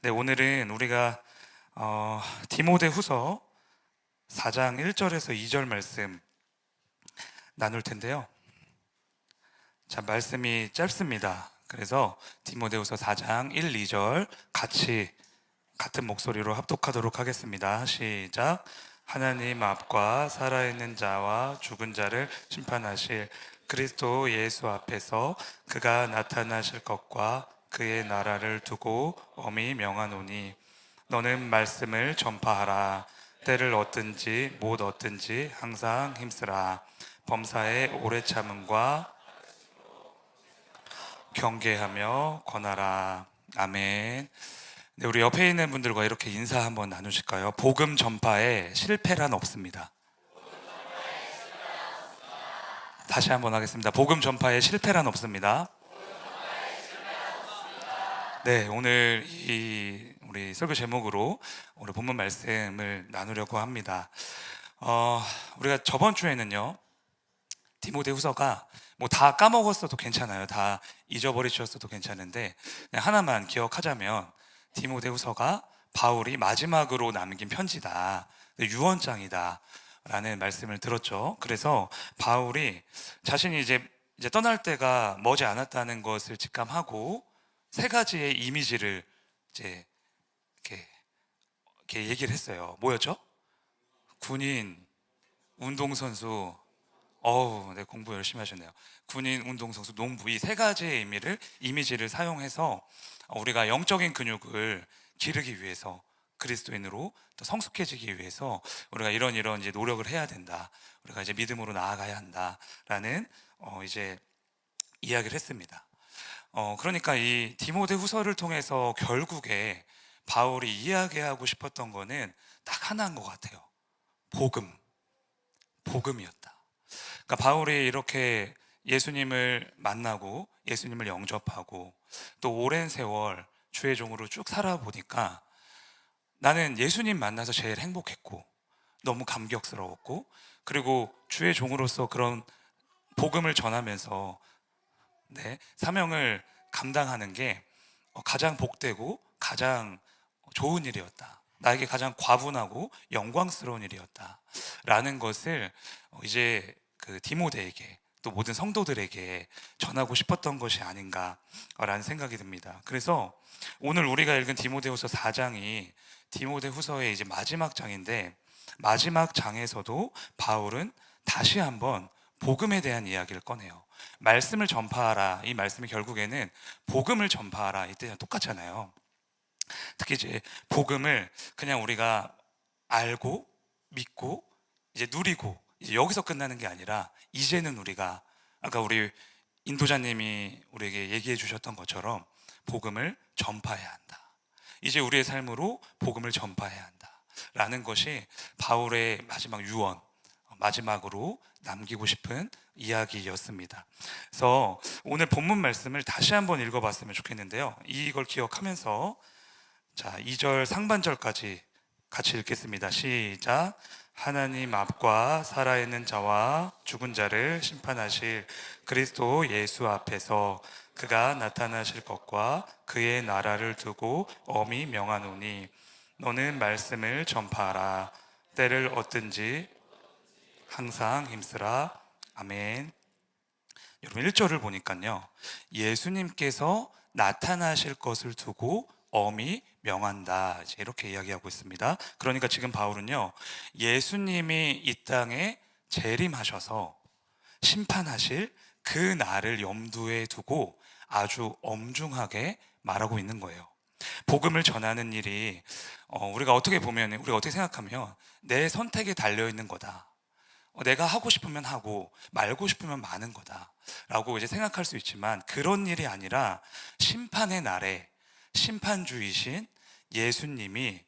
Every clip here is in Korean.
네, 오늘은 우리가 디모데후서 4장 1절에서 2절 말씀 나눌 텐데요. 자, 말씀이 짧습니다. 그래서 디모데후서 4장 1, 2절 같은 목소리로 합독하도록 하겠습니다. 시작. 하나님 앞과 살아있는 자와 죽은 자를 심판하실 그리스도 예수 앞에서 그가 나타나실 것과 그의 나라를 두고 엄히 명하노니 너는 말씀을 전파하라. 때를 얻든지 못 얻든지 항상 힘쓰라. 범사에 오래 참음과 경계하며 권하라. 아멘. 네, 우리 옆에 있는 분들과 이렇게 인사 한번 나누실까요? 복음 전파에 실패란 없습니다. 다시 한번 하겠습니다. 복음 전파에 실패란 없습니다. 네, 오늘 우리 설교 제목으로 오늘 본문 말씀을 나누려고 합니다. 우리가 저번 주에는요, 디모데후서가 뭐 다 까먹었어도 괜찮아요. 다 잊어버리셨어도 괜찮은데 그냥 하나만 기억하자면 디모데후서가 바울이 마지막으로 남긴 편지다, 유언장이다 라는 말씀을 들었죠. 그래서 바울이 자신이 이제 떠날 때가 머지 않았다는 것을 직감하고 세 가지의 이미지를 이제 이렇게 얘기를 했어요. 뭐였죠? 군인, 운동선수, 네, 공부 열심히 하셨네요. 군인, 운동선수, 농부, 이 세 가지의 이미지를 사용해서 우리가 영적인 근육을 기르기 위해서, 그리스도인으로 더 성숙해지기 위해서 우리가 이런 이제 노력을 해야 된다. 우리가 이제 믿음으로 나아가야 한다라는 이제 이야기를 했습니다. 그러니까 이 디모데후서를 통해서 결국에 바울이 이야기하고 싶었던 거는 딱 하나인 것 같아요. 복음이었다. 그러니까 바울이 이렇게 예수님을 만나고 예수님을 영접하고 또 오랜 세월 주의 종으로 쭉 살아보니까 나는 예수님 만나서 제일 행복했고 너무 감격스러웠고, 그리고 주의 종으로서 그런 복음을 전하면서 사명을 감당하는 게 가장 복되고 가장 좋은 일이었다. 나에게 가장 과분하고 영광스러운 일이었다 라는 것을 이제 그 디모데에게 또 모든 성도들에게 전하고 싶었던 것이 아닌가라는 생각이 듭니다. 그래서 오늘 우리가 읽은 디모데후서 4장이 디모데후서의 이제 마지막 장인데, 마지막 장에서도 바울은 다시 한번 복음에 대한 이야기를 꺼내요. 말씀을 전파하라, 이 말씀이 결국에는 복음을 전파하라, 이때랑 똑같잖아요. 특히 이제 복음을 그냥 우리가 알고 믿고 이제 누리고 이제 여기서 끝나는 게 아니라, 이제는 우리가 아까 우리 인도자님이 우리에게 얘기해 주셨던 것처럼 복음을 전파해야 한다. 이제 우리의 삶으로 복음을 전파해야 한다 라는 것이 바울의 마지막 유언, 마지막으로 남기고 싶은 이야기였습니다. 그래서 오늘 본문 말씀을 다시 한번 읽어봤으면 좋겠는데요, 이걸 기억하면서 자, 2절 상반절까지 같이 읽겠습니다. 시작. 하나님 앞과 살아있는 자와 죽은 자를 심판하실 그리스도 예수 앞에서 그가 나타나실 것과 그의 나라를 두고 엄히 명하노니 너는 말씀을 전파하라. 때를 얻든지 항상 힘쓰라. 아멘. 여러분 1절을 보니까요, 예수님께서 나타나실 것을 두고 엄히 명한다, 이렇게 이야기하고 있습니다. 그러니까 지금 바울은요, 예수님이 이 땅에 재림하셔서 심판하실 그 날을 염두에 두고 아주 엄중하게 말하고 있는 거예요. 복음을 전하는 일이 우리가 어떻게 보면, 우리가 어떻게 생각하면 내 선택에 달려 있는 거다, 내가 하고 싶으면 하고 말고 싶으면 마는 거다 라고 이제 생각할 수 있지만, 그런 일이 아니라 심판의 날에 심판주이신 예수님이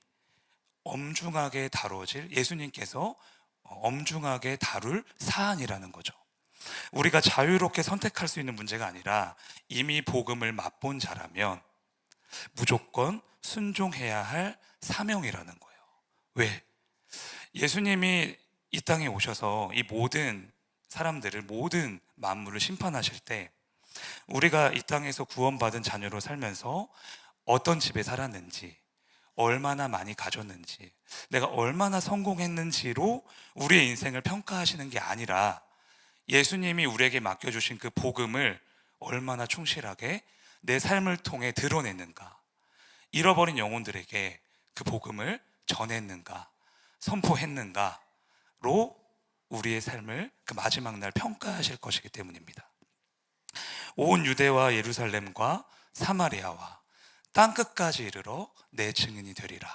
엄중하게 다뤄질, 예수님께서 엄중하게 다룰 사안이라는 거죠. 우리가 자유롭게 선택할 수 있는 문제가 아니라 이미 복음을 맛본 자라면 무조건 순종해야 할 사명이라는 거예요. 왜? 예수님이 이 땅에 오셔서 이 모든 사람들을, 모든 만물을 심판하실 때 우리가 이 땅에서 구원받은 자녀로 살면서 어떤 집에 살았는지, 얼마나 많이 가졌는지, 내가 얼마나 성공했는지로 우리의 인생을 평가하시는 게 아니라 예수님이 우리에게 맡겨주신 그 복음을 얼마나 충실하게 내 삶을 통해 드러냈는가, 잃어버린 영혼들에게 그 복음을 전했는가, 선포했는가로 우리의 삶을 그 마지막 날 평가하실 것이기 때문입니다. 온 유대와 예루살렘과 사마리아와 땅끝까지 이르러 내 증인이 되리라.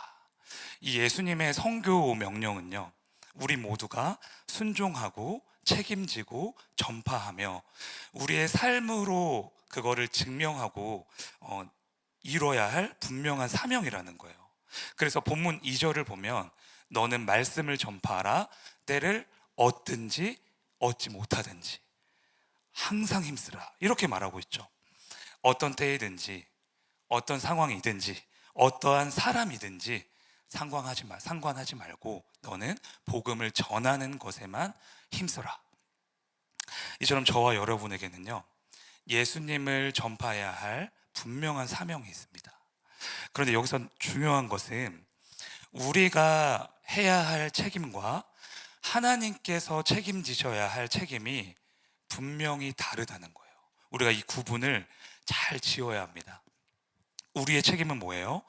이 예수님의 선교 명령은요, 우리 모두가 순종하고 책임지고 전파하며 우리의 삶으로 그거를 증명하고 이뤄야 할 분명한 사명이라는 거예요. 그래서 본문 2절을 보면 너는 말씀을 전파하라. 때를 얻든지 얻지 못하든지 항상 힘쓰라, 이렇게 말하고 있죠. 어떤 때이든지 어떤 상황이든지 어떠한 사람이든지 상관하지 말고 너는 복음을 전하는 것에만 힘써라. 이처럼 저와 여러분에게는요, 예수님을 전파해야 할 분명한 사명이 있습니다. 그런데 여기서 중요한 것은 우리가 해야 할 책임과 하나님께서 책임지셔야 할 책임이 분명히 다르다는 거예요. 우리가 이 구분을 잘 지어야 합니다. 우리의 책임은 뭐예요?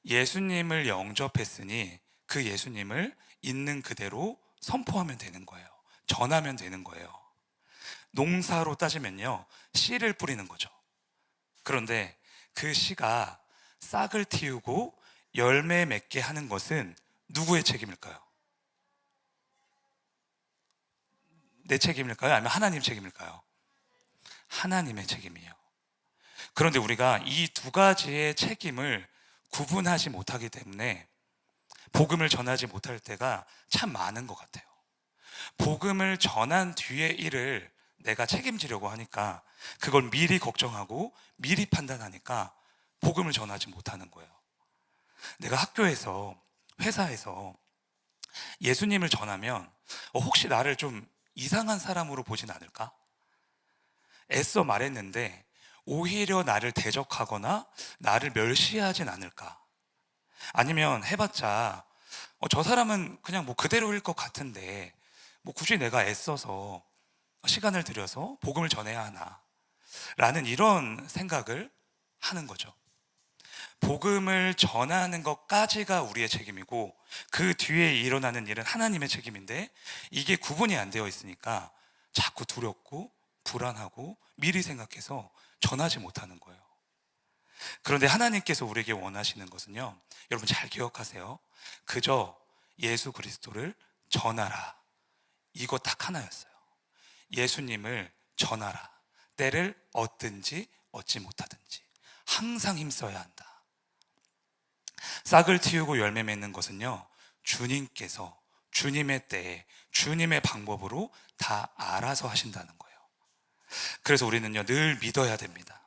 예수님을 영접했으니 그 예수님을 있는 그대로 선포하면 되는 거예요. 전하면 되는 거예요. 농사로 따지면요, 씨를 뿌리는 거죠. 그런데 그 씨가 싹을 틔우고 열매 맺게 하는 것은 누구의 책임일까요? 내 책임일까요? 아니면 하나님 책임일까요? 하나님의 책임이에요. 그런데 우리가 이 두 가지의 책임을 구분하지 못하기 때문에 복음을 전하지 못할 때가 참 많은 것 같아요. 복음을 전한 뒤의 일을 내가 책임지려고 하니까, 그걸 미리 걱정하고 미리 판단하니까 복음을 전하지 못하는 거예요. 내가 학교에서, 회사에서 예수님을 전하면 혹시 나를 좀 이상한 사람으로 보진 않을까? 애써 말했는데 오히려 나를 대적하거나 나를 멸시하진 않을까? 아니면 해봤자 저 사람은 그냥 뭐 그대로일 것 같은데 뭐 굳이 내가 애써서 시간을 들여서 복음을 전해야 하나? 라는 이런 생각을 하는 거죠. 복음을 전하는 것까지가 우리의 책임이고 그 뒤에 일어나는 일은 하나님의 책임인데, 이게 구분이 안 되어 있으니까 자꾸 두렵고 불안하고 미리 생각해서 전하지 못하는 거예요. 그런데 하나님께서 우리에게 원하시는 것은요, 여러분 잘 기억하세요. 그저 예수 그리스도를 전하라, 이거 딱 하나였어요. 예수님을 전하라. 때를 얻든지 얻지 못하든지 항상 힘써야 한다. 싹을 틔우고 열매 맺는 것은요, 주님께서 주님의 때에 주님의 방법으로 다 알아서 하신다는 거예요. 그래서 우리는요, 늘 믿어야 됩니다.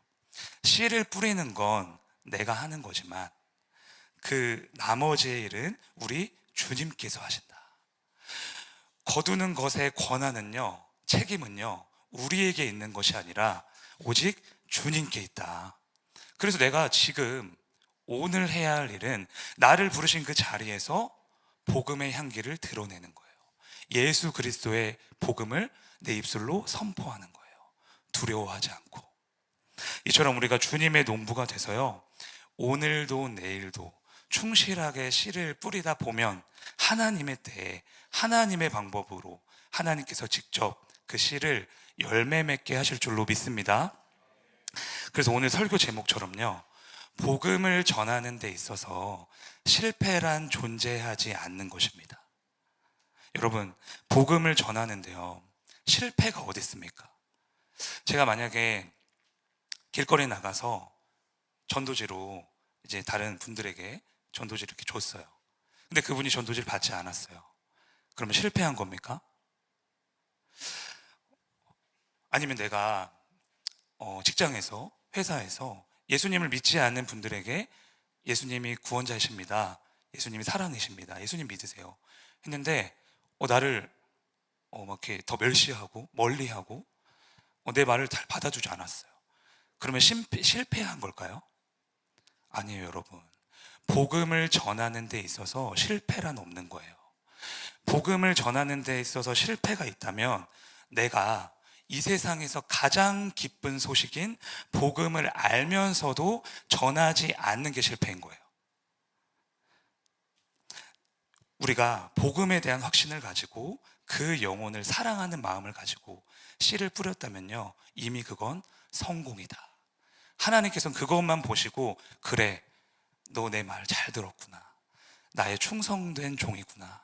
씨를 뿌리는 건 내가 하는 거지만 그 나머지의 일은 우리 주님께서 하신다. 거두는 것의 권한은요, 책임은요, 우리에게 있는 것이 아니라 오직 주님께 있다. 그래서 내가 지금 오늘 해야 할 일은 나를 부르신 그 자리에서 복음의 향기를 드러내는 거예요. 예수 그리스도의 복음을 내 입술로 선포하는 거예요. 두려워하지 않고. 이처럼 우리가 주님의 농부가 돼서요, 오늘도 내일도 충실하게 씨를 뿌리다 보면 하나님의 때에 하나님의 방법으로 하나님께서 직접 그 씨를 열매 맺게 하실 줄로 믿습니다. 그래서 오늘 설교 제목처럼요, 복음을 전하는 데 있어서 실패란 존재하지 않는 것입니다. 여러분, 복음을 전하는데요, 실패가 어디 있습니까? 제가 만약에 길거리에 나가서 전도지로 이제 다른 분들에게 전도지를 이렇게 줬어요. 근데 그분이 전도지를 받지 않았어요. 그러면 실패한 겁니까? 아니면 내가 직장에서, 회사에서 예수님을 믿지 않는 분들에게 예수님이 구원자이십니다, 예수님이 사랑이십니다, 예수님 믿으세요 했는데 나를 막 이렇게 더 멸시하고 멀리하고 내 말을 잘 받아주지 않았어요. 그러면 실패한 걸까요? 아니에요, 여러분. 복음을 전하는 데 있어서 실패란 없는 거예요. 복음을 전하는 데 있어서 실패가 있다면 내가 이 세상에서 가장 기쁜 소식인 복음을 알면서도 전하지 않는 게 실패인 거예요. 우리가 복음에 대한 확신을 가지고 그 영혼을 사랑하는 마음을 가지고 씨를 뿌렸다면요, 이미 그건 성공이다. 하나님께서는 그것만 보시고, 그래, 너 내 말 잘 들었구나, 나의 충성된 종이구나,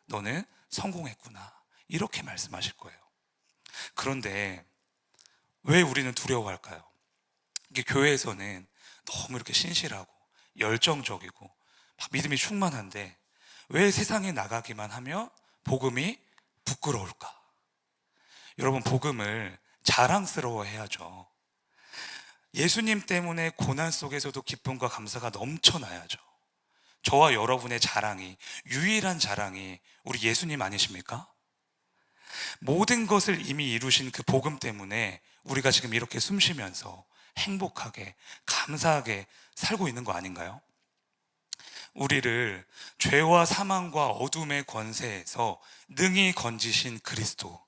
너는 성공했구나, 이렇게 말씀하실 거예요. 그런데 왜 우리는 두려워할까요? 이게 교회에서는 너무 이렇게 신실하고 열정적이고 막 믿음이 충만한데 왜 세상에 나가기만 하며 복음이 부끄러울까? 여러분, 복음을 자랑스러워 해야죠. 예수님 때문에 고난 속에서도 기쁨과 감사가 넘쳐나야죠. 저와 여러분의 자랑이, 유일한 자랑이 우리 예수님 아니십니까? 모든 것을 이미 이루신 그 복음 때문에 우리가 지금 이렇게 숨 쉬면서 행복하게, 감사하게 살고 있는 거 아닌가요? 우리를 죄와 사망과 어둠의 권세에서 능히 건지신 그리스도,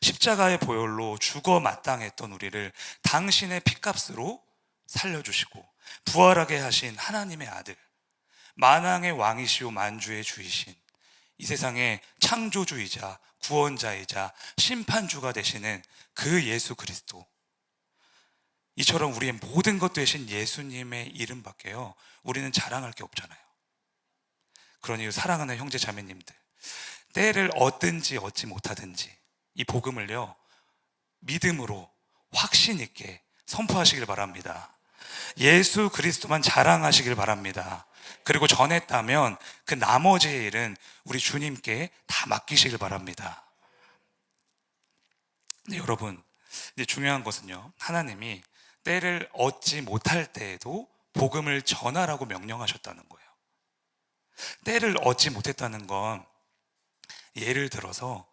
십자가의 보혈로 죽어 마땅했던 우리를 당신의 피값으로 살려주시고 부활하게 하신 하나님의 아들, 만왕의 왕이시오 만주의 주이신, 이 세상의 창조주이자 구원자이자 심판주가 되시는 그 예수 그리스도, 이처럼 우리의 모든 것 되신 예수님의 이름밖에요 우리는 자랑할 게 없잖아요. 그러니 사랑하는 형제 자매님들, 때를 얻든지 얻지 못하든지 이 복음을요 믿음으로 확신 있게 선포하시길 바랍니다. 예수 그리스도만 자랑하시길 바랍니다. 그리고 전했다면 그 나머지의 일은 우리 주님께 다 맡기시길 바랍니다. 네, 여러분, 이제 중요한 것은요, 하나님이 때를 얻지 못할 때에도 복음을 전하라고 명령하셨다는 거예요. 때를 얻지 못했다는 건 예를 들어서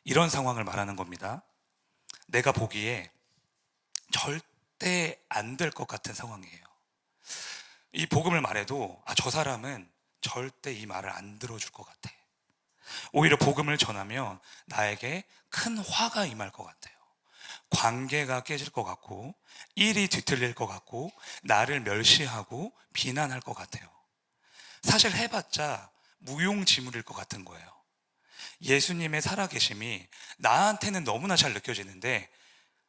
이런 상황을 말하는 겁니다. 내가 보기에 절대 안 될 것 같은 상황이에요. 이 복음을 말해도 저 사람은 절대 이 말을 안 들어줄 것 같아. 오히려 복음을 전하면 나에게 큰 화가 임할 것 같아요. 관계가 깨질 것 같고 일이 뒤틀릴 것 같고 나를 멸시하고 비난할 것 같아요. 사실 해봤자 무용지물일 것 같은 거예요. 예수님의 살아계심이 나한테는 너무나 잘 느껴지는데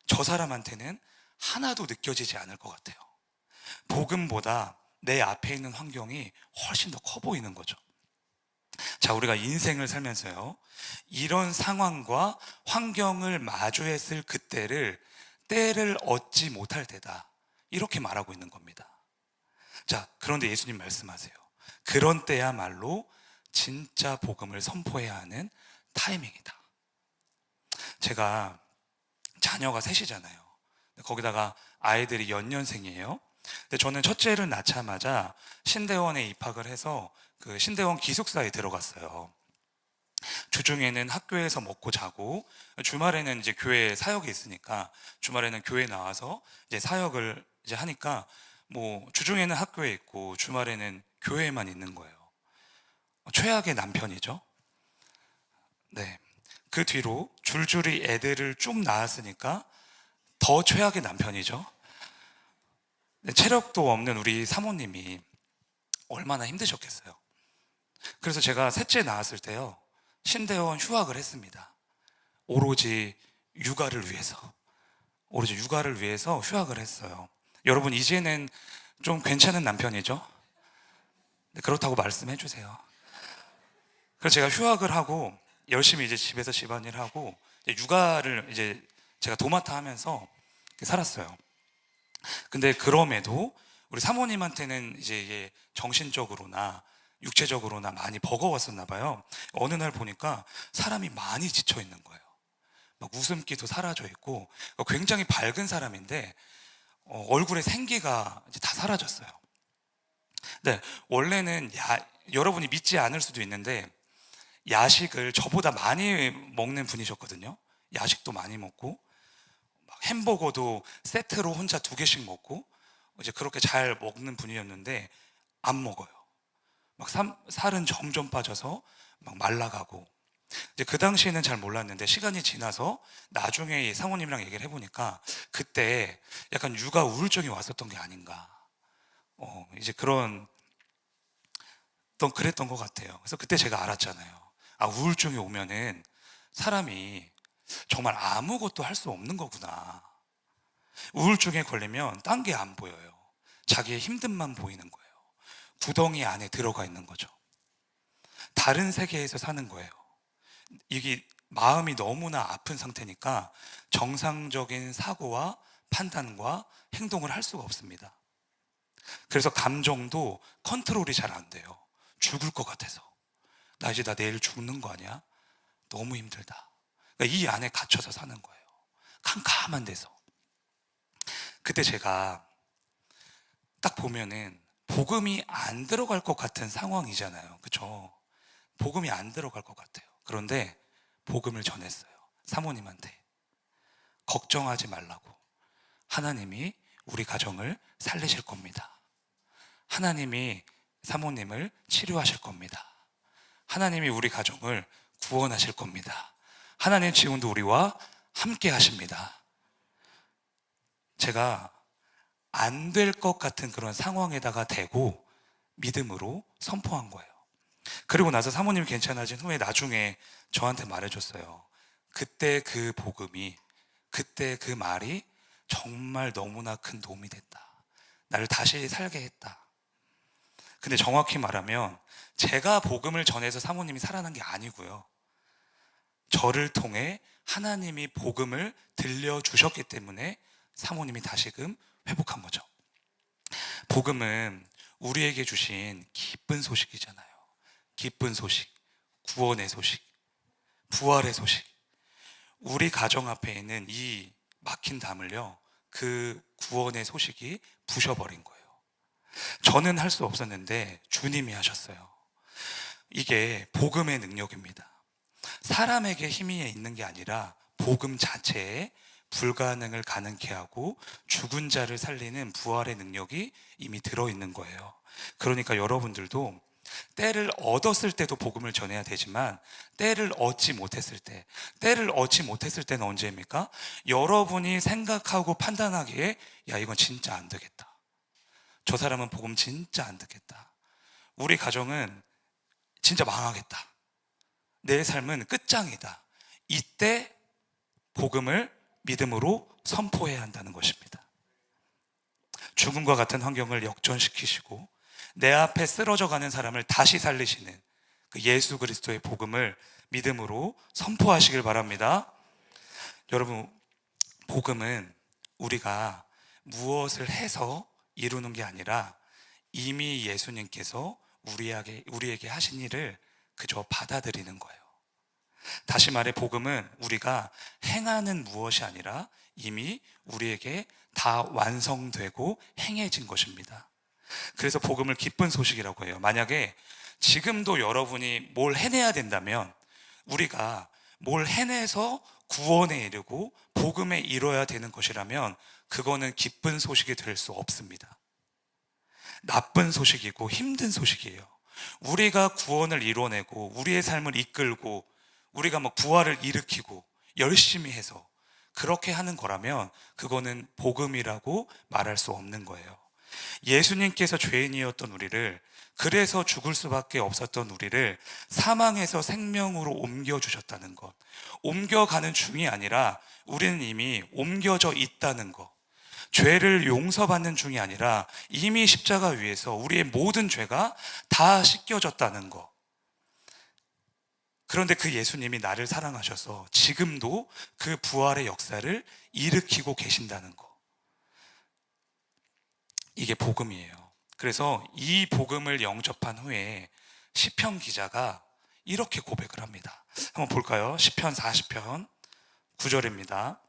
저 사람한테는 하나도 느껴지지 않을 것 같아요. 복음보다 내 앞에 있는 환경이 훨씬 더 커 보이는 거죠. 자, 우리가 인생을 살면서요, 이런 상황과 환경을 마주했을 그때를 때를 얻지 못할 때다, 이렇게 말하고 있는 겁니다. 자, 그런데 예수님 말씀하세요. 그런 때야말로 진짜 복음을 선포해야 하는 타이밍이다. 제가 자녀가 셋이잖아요. 거기다가 아이들이 연년생이에요. 근데 저는 첫째를 낳자마자 신대원에 입학을 해서 그 신대원 기숙사에 들어갔어요. 주중에는 학교에서 먹고 자고 주말에는 이제 교회 사역이 있으니까 주말에는 교회 나와서 이제 사역을 이제 하니까 뭐 주중에는 학교에 있고 주말에는 교회에만 있는 거예요. 최악의 남편이죠. 네. 그 뒤로 줄줄이 애들을 쭉 낳았으니까 더 최악의 남편이죠. 체력도 없는 우리 사모님이 얼마나 힘드셨겠어요. 그래서 제가 셋째 낳았을 때요, 신대원 휴학을 했습니다. 오로지 육아를 위해서 휴학을 했어요. 여러분, 이제는 좀 괜찮은 남편이죠? 네, 그렇다고 말씀해 주세요. 그래서 제가 휴학을 하고 열심히 이제 집에서 집안일 하고 육아를 이제 제가 도맡아 하면서 살았어요. 근데 그럼에도 우리 사모님한테는 이제 이게 정신적으로나 육체적으로나 많이 버거웠었나 봐요. 어느 날 보니까 사람이 많이 지쳐 있는 거예요. 막 웃음기도 사라져 있고 굉장히 밝은 사람인데 얼굴에 생기가 이제 다 사라졌어요. 네, 원래는 여러분이 믿지 않을 수도 있는데 야식을 저보다 많이 먹는 분이셨거든요. 야식도 많이 먹고 햄버거도 세트로 혼자 2개씩 먹고 이제 그렇게 잘 먹는 분이었는데 안 먹어요. 막 살은 점점 빠져서 막 말라가고. 이제 그 당시에는 잘 몰랐는데 시간이 지나서 나중에 이 사모님이랑 얘기를 해보니까 그때 약간 육아 우울증이 왔었던 게 아닌가. 이제 그랬던 것 같아요. 그래서 그때 제가 알았잖아요. 아, 우울증이 오면은 사람이 정말 아무것도 할 수 없는 거구나. 우울증에 걸리면 딴 게 안 보여요. 자기의 힘듦만 보이는 거예요. 구덩이 안에 들어가 있는 거죠. 다른 세계에서 사는 거예요. 이게 마음이 너무나 아픈 상태니까 정상적인 사고와 판단과 행동을 할 수가 없습니다. 그래서 감정도 컨트롤이 잘 안 돼요. 죽을 것 같아서. 나 내일 죽는 거 아니야? 너무 힘들다. 그러니까 이 안에 갇혀서 사는 거예요. 캄캄한 데서. 그때 제가 딱 보면은 복음이 안 들어갈 것 같은 상황이잖아요. 그렇죠? 복음이 안 들어갈 것 같아요. 그런데 복음을 전했어요. 사모님한테. 걱정하지 말라고. 하나님이 우리 가정을 살리실 겁니다. 하나님이 사모님을 치료하실 겁니다. 하나님이 우리 가정을 구원하실 겁니다. 하나님 지금도 우리와 함께 하십니다. 제가 안 될 것 같은 그런 상황에다가 대고 믿음으로 선포한 거예요. 그리고 나서 사모님이 괜찮아진 후에 나중에 저한테 말해줬어요. 그때 그 복음이, 그때 그 말이 정말 너무나 큰 도움이 됐다. 나를 다시 살게 했다. 근데 정확히 말하면 제가 복음을 전해서 사모님이 살아난 게 아니고요. 저를 통해 하나님이 복음을 들려주셨기 때문에 사모님이 다시금 회복한 거죠. 복음은 우리에게 주신 기쁜 소식이잖아요. 기쁜 소식, 구원의 소식, 부활의 소식. 우리 가정 앞에 있는 이 막힌 담을요, 그 구원의 소식이 부셔버린 거예요. 저는 할 수 없었는데 주님이 하셨어요. 이게 복음의 능력입니다. 사람에게 힘이 있는 게 아니라 복음 자체에 불가능을 가능케 하고 죽은 자를 살리는 부활의 능력이 이미 들어있는 거예요. 그러니까 여러분들도 때를 얻었을 때도 복음을 전해야 되지만 때를 얻지 못했을 때는 언제입니까? 여러분이 생각하고 판단하기에 야, 이건 진짜 안 되겠다. 저 사람은 복음 진짜 안 듣겠다. 우리 가정은 진짜 망하겠다. 내 삶은 끝장이다. 이때 복음을 믿음으로 선포해야 한다는 것입니다. 죽음과 같은 환경을 역전시키시고 내 앞에 쓰러져가는 사람을 다시 살리시는 그 예수 그리스도의 복음을 믿음으로 선포하시길 바랍니다. 여러분, 복음은 우리가 무엇을 해서 이루는 게 아니라 이미 예수님께서 우리에게 하신 일을 그저 받아들이는 거예요. 다시 말해 복음은 우리가 행하는 무엇이 아니라 이미 우리에게 다 완성되고 행해진 것입니다. 그래서 복음을 기쁜 소식이라고 해요. 만약에 지금도 여러분이 뭘 해내야 된다면 우리가 뭘 해내서 구원에 이르고 복음에 이뤄야 되는 것이라면 그거는 기쁜 소식이 될 수 없습니다. 나쁜 소식이고 힘든 소식이에요. 우리가 구원을 이뤄내고 우리의 삶을 이끌고 우리가 막 부활을 일으키고 열심히 해서 그렇게 하는 거라면 그거는 복음이라고 말할 수 없는 거예요. 예수님께서 죄인이었던 우리를, 그래서 죽을 수밖에 없었던 우리를 사망에서 생명으로 옮겨주셨다는 것, 옮겨가는 중이 아니라 우리는 이미 옮겨져 있다는 것, 죄를 용서받는 중이 아니라 이미 십자가 위에서 우리의 모든 죄가 다 씻겨졌다는 것. 그런데 그 예수님이 나를 사랑하셔서 지금도 그 부활의 역사를 일으키고 계신다는 것. 이게 복음이에요. 그래서 이 복음을 영접한 후에 시편 기자가 이렇게 고백을 합니다. 한번 볼까요? 시편 40편 9절입니다.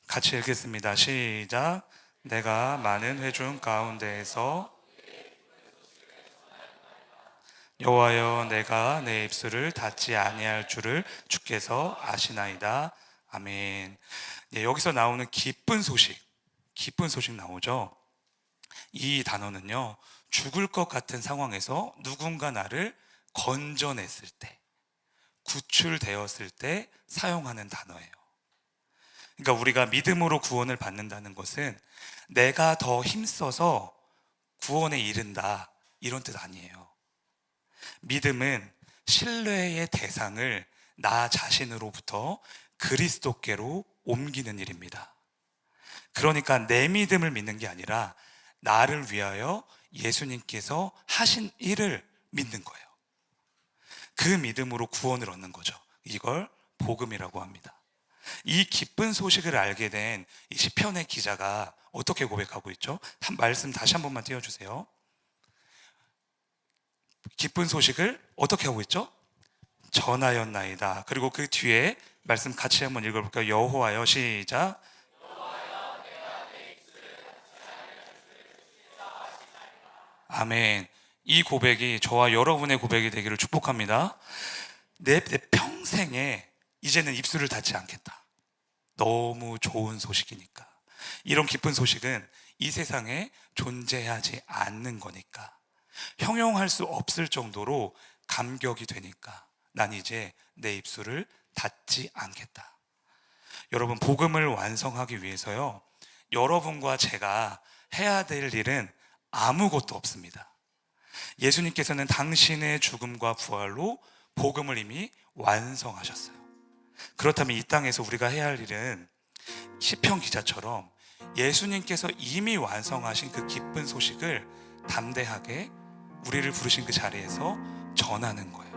같이 읽겠습니다. 시작. 내가 많은 회중 가운데에서 여호와여, 내가 내 입술을 닫지 아니할 줄을 주께서 아시나이다. 아멘. 네, 여기서 나오는 기쁜 소식 나오죠. 이 단어는요, 죽을 것 같은 상황에서 누군가 나를 건져냈을 때, 구출되었을 때 사용하는 단어예요. 그러니까 우리가 믿음으로 구원을 받는다는 것은 내가 더 힘써서 구원에 이른다, 이런 뜻 아니에요. 믿음은 신뢰의 대상을 나 자신으로부터 그리스도께로 옮기는 일입니다. 그러니까 내 믿음을 믿는 게 아니라 나를 위하여 예수님께서 하신 일을 믿는 거예요. 그 믿음으로 구원을 얻는 거죠. 이걸 복음이라고 합니다. 이 기쁜 소식을 알게 된 이 시편의 기자가 어떻게 고백하고 있죠? 말씀 다시 한 번만 띄워주세요. 기쁜 소식을 어떻게 하고 있죠? 전하였나이다. 그리고 그 뒤에 말씀 같이 한번 읽어볼까요? 여호와여, 시작. 아멘. 이 고백이 저와 여러분의 고백이 되기를 축복합니다. 내 평생에 이제는 입술을 닫지 않겠다. 너무 좋은 소식이니까. 이런 기쁜 소식은 이 세상에 존재하지 않는 거니까, 형용할 수 없을 정도로 감격이 되니까 난 이제 내 입술을 닫지 않겠다. 여러분, 복음을 완성하기 위해서요, 여러분과 제가 해야 될 일은 아무것도 없습니다. 예수님께서는 당신의 죽음과 부활로 복음을 이미 완성하셨어요. 그렇다면 이 땅에서 우리가 해야 할 일은 시편 기자처럼 예수님께서 이미 완성하신 그 기쁜 소식을 담대하게 우리를 부르신 그 자리에서 전하는 거예요.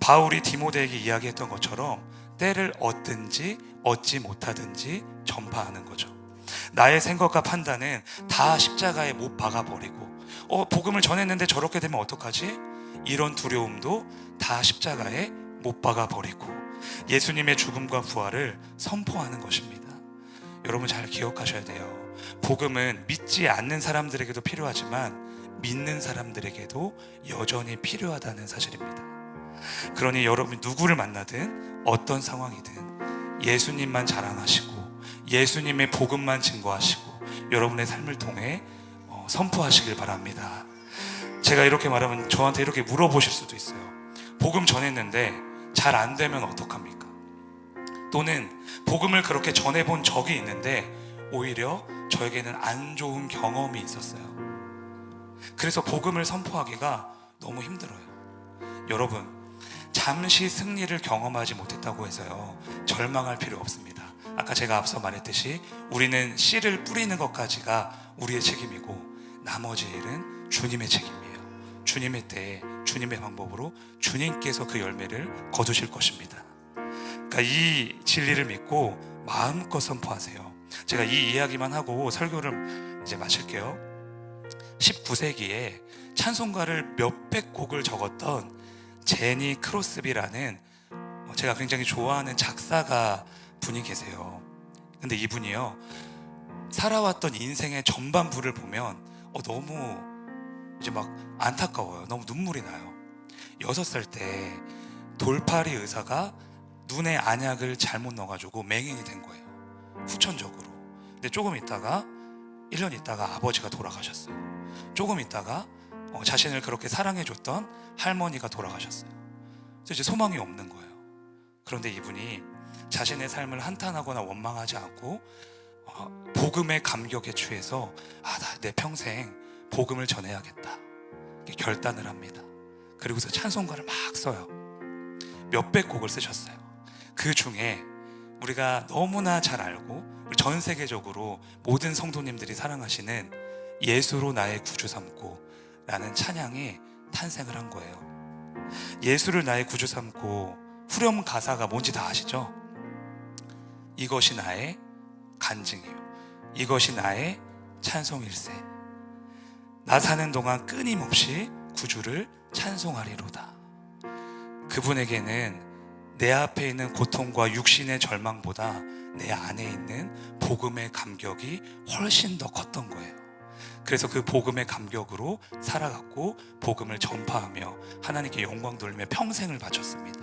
바울이 디모데에게 이야기했던 것처럼 때를 얻든지 얻지 못하든지 전파하는 거죠. 나의 생각과 판단은 다 십자가에 못 박아버리고, 복음을 전했는데 저렇게 되면 어떡하지? 이런 두려움도 다 십자가에 못 박아버리고 예수님의 죽음과 부활을 선포하는 것입니다. 여러분, 잘 기억하셔야 돼요. 복음은 믿지 않는 사람들에게도 필요하지만 믿는 사람들에게도 여전히 필요하다는 사실입니다. 그러니 여러분, 누구를 만나든 어떤 상황이든 예수님만 자랑하시고 예수님의 복음만 증거하시고 여러분의 삶을 통해 선포하시길 바랍니다. 제가 이렇게 말하면 저한테 이렇게 물어보실 수도 있어요. 복음 전했는데 잘 안 되면 어떡합니까? 또는 복음을 그렇게 전해본 적이 있는데 오히려 저에게는 안 좋은 경험이 있었어요. 그래서 복음을 선포하기가 너무 힘들어요. 여러분, 잠시 승리를 경험하지 못했다고 해서요, 절망할 필요 없습니다. 아까 제가 앞서 말했듯이 우리는 씨를 뿌리는 것까지가 우리의 책임이고 나머지 일은 주님의 책임이에요. 주님의 때에 주님의 방법으로 주님께서 그 열매를 거두실 것입니다. 그러니까 이 진리를 믿고 마음껏 선포하세요. 제가 이 이야기만 하고 설교를 이제 마칠게요. 19세기에 찬송가를 몇백 곡을 적었던 제니 크로스비라는 제가 굉장히 좋아하는 작사가 분이 계세요. 근데 이분이요, 살아왔던 인생의 전반부를 보면 너무 이제 막 안타까워요. 너무 눈물이 나요. 6살 때 돌팔이 의사가 눈에 안약을 잘못 넣어가지고 맹인이 된 거예요. 후천적으로. 근데 조금 있다가 1년 있다가 아버지가 돌아가셨어요. 조금 있다가 자신을 그렇게 사랑해줬던 할머니가 돌아가셨어요. 그래서 이제 소망이 없는 거예요. 그런데 이분이 자신의 삶을 한탄하거나 원망하지 않고 복음의 감격에 취해서 나 내 평생 복음을 전해야겠다, 이렇게 결단을 합니다. 그리고서 찬송가를 막 써요. 몇백 곡을 쓰셨어요. 그 중에 우리가 너무나 잘 알고 전 세계적으로 모든 성도님들이 사랑하시는 예수로 나의 구주 삼고 라는 찬양이 탄생을 한 거예요. 예수를 나의 구주 삼고 후렴 가사가 뭔지 다 아시죠? 이것이 나의 간증이요, 이것이 나의 찬송일세. 나 사는 동안 끊임없이 구주를 찬송하리로다. 그분에게는 내 앞에 있는 고통과 육신의 절망보다 내 안에 있는 복음의 감격이 훨씬 더 컸던 거예요. 그래서 그 복음의 감격으로 살아갔고 복음을 전파하며 하나님께 영광 돌리며 평생을 바쳤습니다.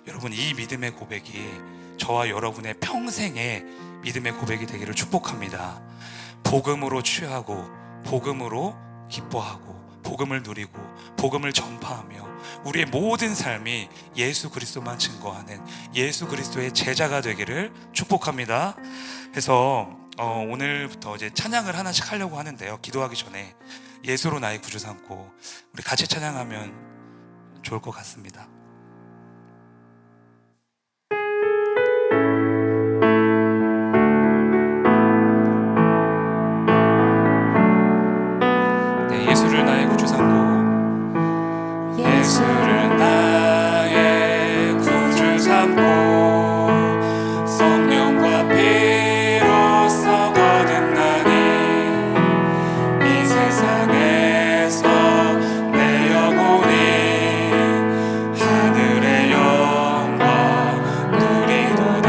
여러분, 이 믿음의 고백이 저와 여러분의 평생의 믿음의 고백이 되기를 축복합니다. 복음으로 취하고 복음으로 기뻐하고 복음을 누리고 복음을 전파하며 우리의 모든 삶이 예수 그리스도만 증거하는 예수 그리스도의 제자가 되기를 축복합니다. 해서 오늘부터 이제 찬양을 하나씩 하려고 하는데요, 기도하기 전에 예수로 나의 구주 삼고 우리 같이 찬양하면 좋을 것 같습니다. 네, 예수를 나의 구주 삼고 예수를 나의 구주 삼고 성령과 피로써 거듭 나니 이 세상에서 내 영혼이 하늘의 영광 누리도다.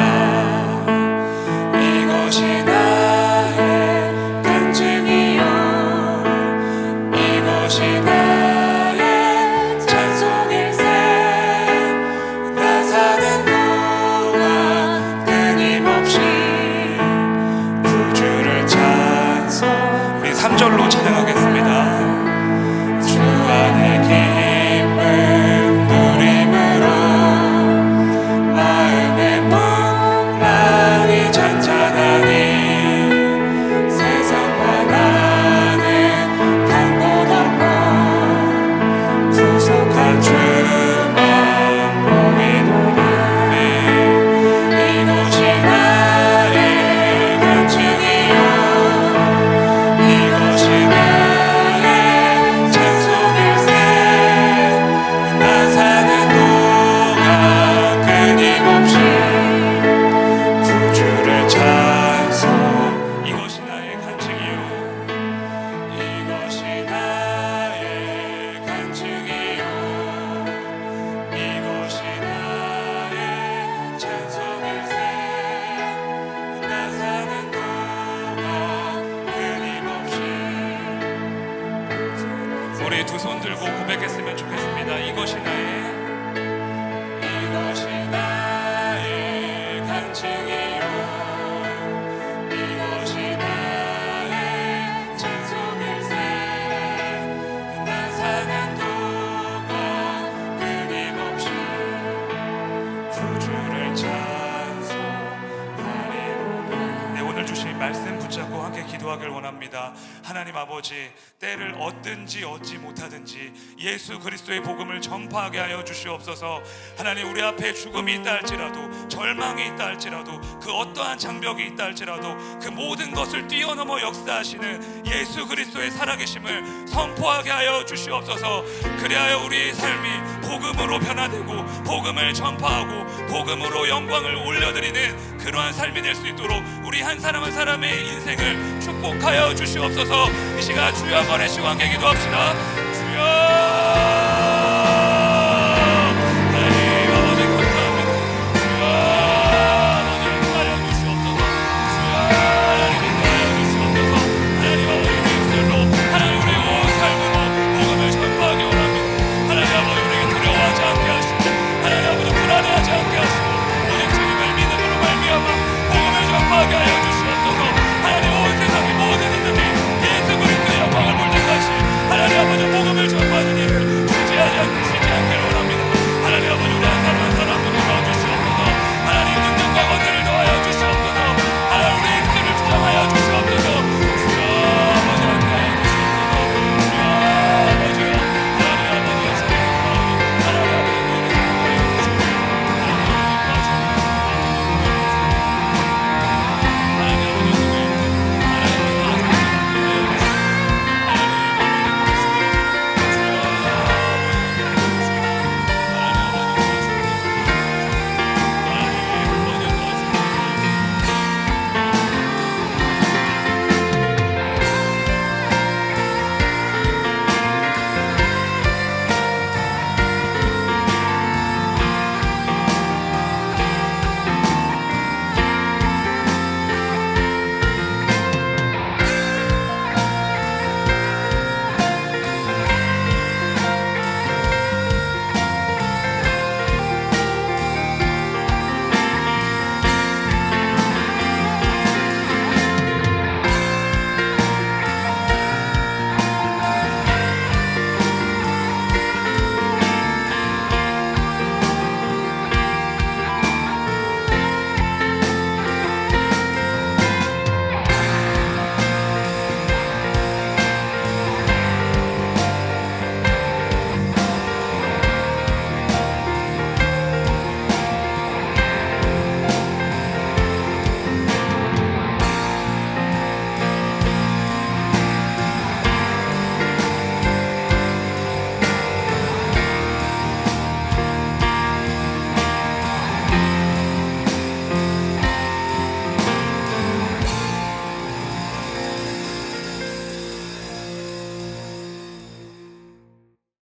이것이 나의 간증이요 이것이 나의 찬송일세. 나 사는 동안 끊임없이 구주를 찬송. 우리 3절로 찬양하겠습니다. 주 안에 기쁨 누림으로 마음의 문란이 잔잔하니 세상과 나는 단 곳 없고 구속한 주만 보이노라. 이것이 나의 간증이요 이것이 나의 찬송일세. 나 사는 동안 끊임없이 구주를 찬송. 이것이 나의 간증이요 이것이 나의 간증이요 이것이 나의 찬송일세. 나 사는 동안 끊임없이. 우리 두 손 들고 고백했으면 좋겠습니다. 이것이 나의 간증이요 이것이 나의 찬송일세. 나 사는 동안 끊임없이 구주를 찬송하리로다. 네, 오늘 주신 말씀 붙잡고 함께 기도하길 원합니다. 하나님 아버지, 때를 얻든지 얻지 못하든지 예수 그리스도의 복음을 전파하게 하여 주시옵소서. 하나님, 우리 앞에 죽음이 있다 할지라도 절망이 있다 할지라도 그 어떠한 장벽이 있다 할지라도 그 모든 것을 뛰어넘어 역사하시는 예수 그리스도의 살아계심을 선포하게 하여 주시옵소서. 그리하여 우리의 삶이 복음으로 변화되고 복음을 전파하고 복음으로 영광을 올려드리는 그러한 삶이 될 수 있도록 우리 한 사람 한 사람의 인생을 축복하여 주시옵소서. 이 시간 주여 한번 해주시고 함께 기도합시다.